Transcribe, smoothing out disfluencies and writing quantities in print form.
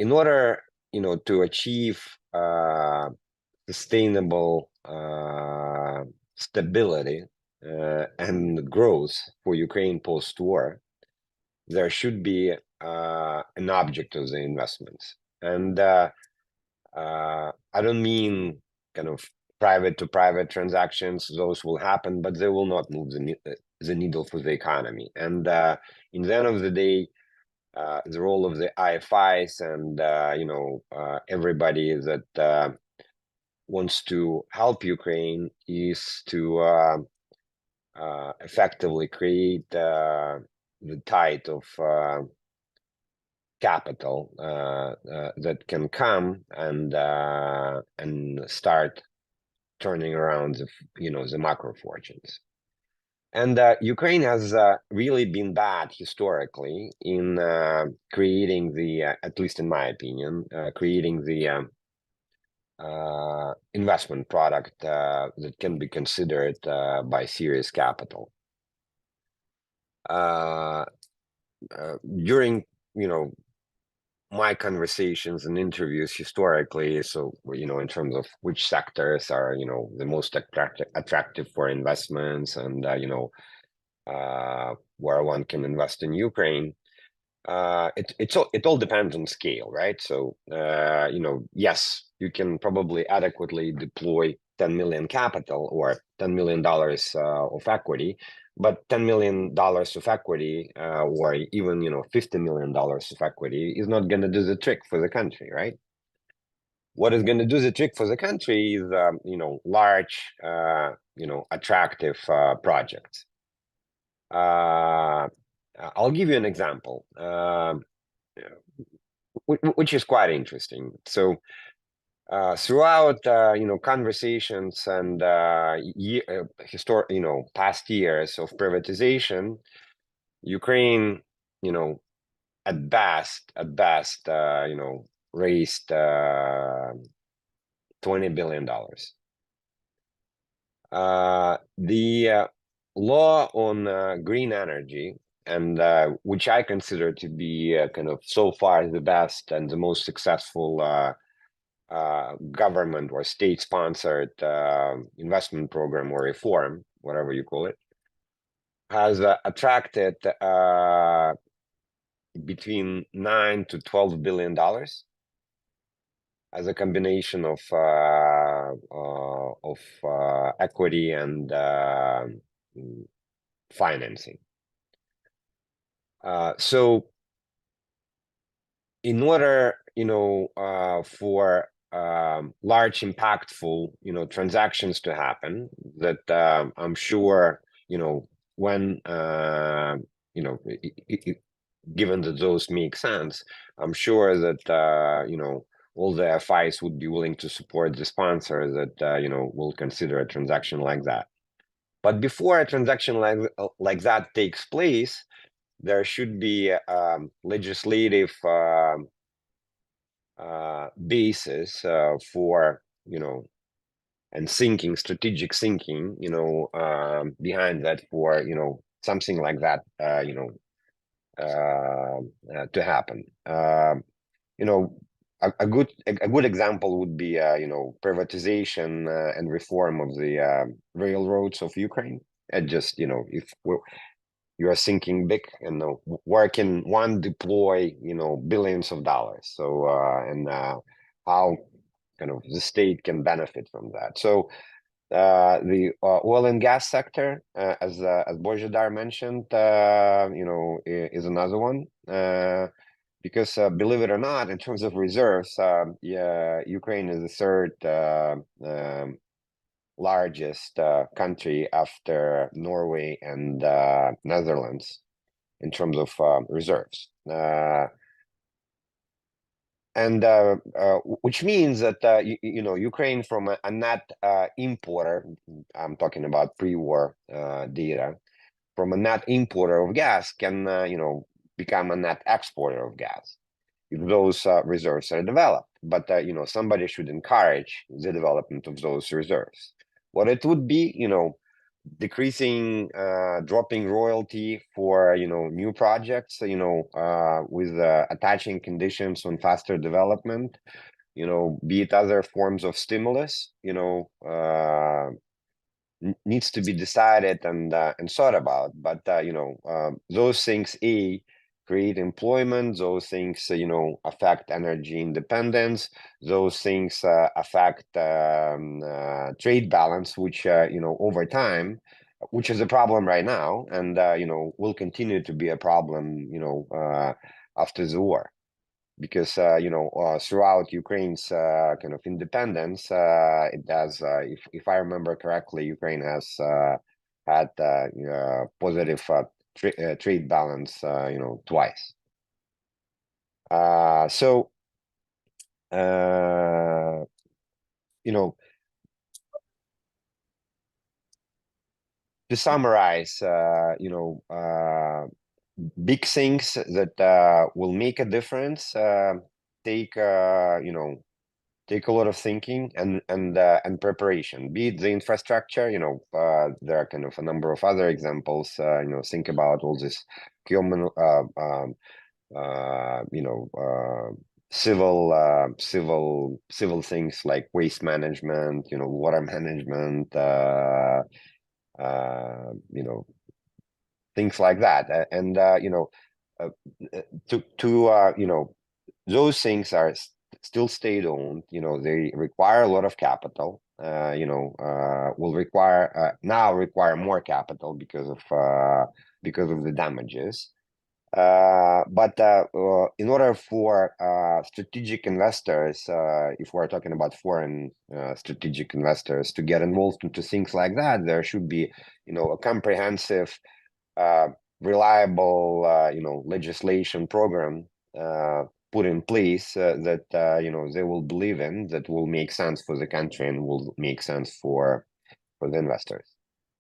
in order, to achieve sustainable stability and growth for Ukraine post-war, there should be an object of the investments. And I don't mean kind of private-to-private transactions; those will happen, but they will not move the needle for the economy. And in the end of the day, the role of the IFIs and everybody that wants to help Ukraine is to effectively create the tide of capital that can come and start turning around the macro fortunes. And Ukraine has really been bad historically in creating at least in my opinion, creating the investment product that can be considered by serious capital. During my conversations and interviews historically, so in terms of which sectors are the most attractive for investments, and where one can invest in Ukraine, it all depends on scale, right? So yes, you can probably adequately deploy 10 million capital or $10 million of equity, but $10 million of equity or even $50 million of equity is not going to do the trick for the country, right? What is going to do the trick for the country is large attractive projects. I'll give you an example, which is quite interesting. So throughout conversations and past years of privatization, Ukraine at best raised $20 billion. The law on green energy, and which I consider to be kind of so far the best and the most successful government or state-sponsored investment program or reform, whatever you call it, has attracted between $9 to $12 billion as a combination of equity and financing. So in order, for large, impactful, transactions to happen, that I'm sure, when, given that those make sense, I'm sure that, all the FIs would be willing to support the sponsor that, will consider a transaction like that. But before a transaction like that takes place, there should be legislative basis for and strategic thinking behind that for something like that to happen. A good example would be privatization and reform of the railroads of Ukraine. And just if you are thinking big, where can one deploy billions of dollars? So and how kind of the state can benefit from that. So the oil and gas sector, as Bojidar mentioned, is another one. Because believe it or not, in terms of reserves, Ukraine is the third largest country after Norway and Netherlands in terms of reserves. And which means that Ukraine, from a net importer, I'm talking about pre-war data, from a net importer of gas can become a net exporter of gas if those reserves are developed. But somebody should encourage the development of those reserves. What it would be, decreasing, dropping royalty for new projects, with attaching conditions on faster development, be it other forms of stimulus, needs to be decided and thought about. But those things create employment. Those things affect energy independence. Those things affect trade balance, which over time, which is a problem right now, and will continue to be a problem after the war, because throughout Ukraine's kind of independence, it does. If I remember correctly, Ukraine has had positive trade balance, twice. So you know, to summarize, big things that will make a difference take take a lot of thinking and preparation. Be it the infrastructure, there are kind of a number of other examples. Think about all this human, civil things like waste management, water management, things like that. And uh, those things are still state-owned. They require a lot of capital. Will require now require more capital because of the damages. But in order for strategic investors, if we're talking about foreign strategic investors, to get involved into things like that, there should be, a comprehensive, reliable, legislation program put in place that they will believe in, that will make sense for the country and will make sense for the investors.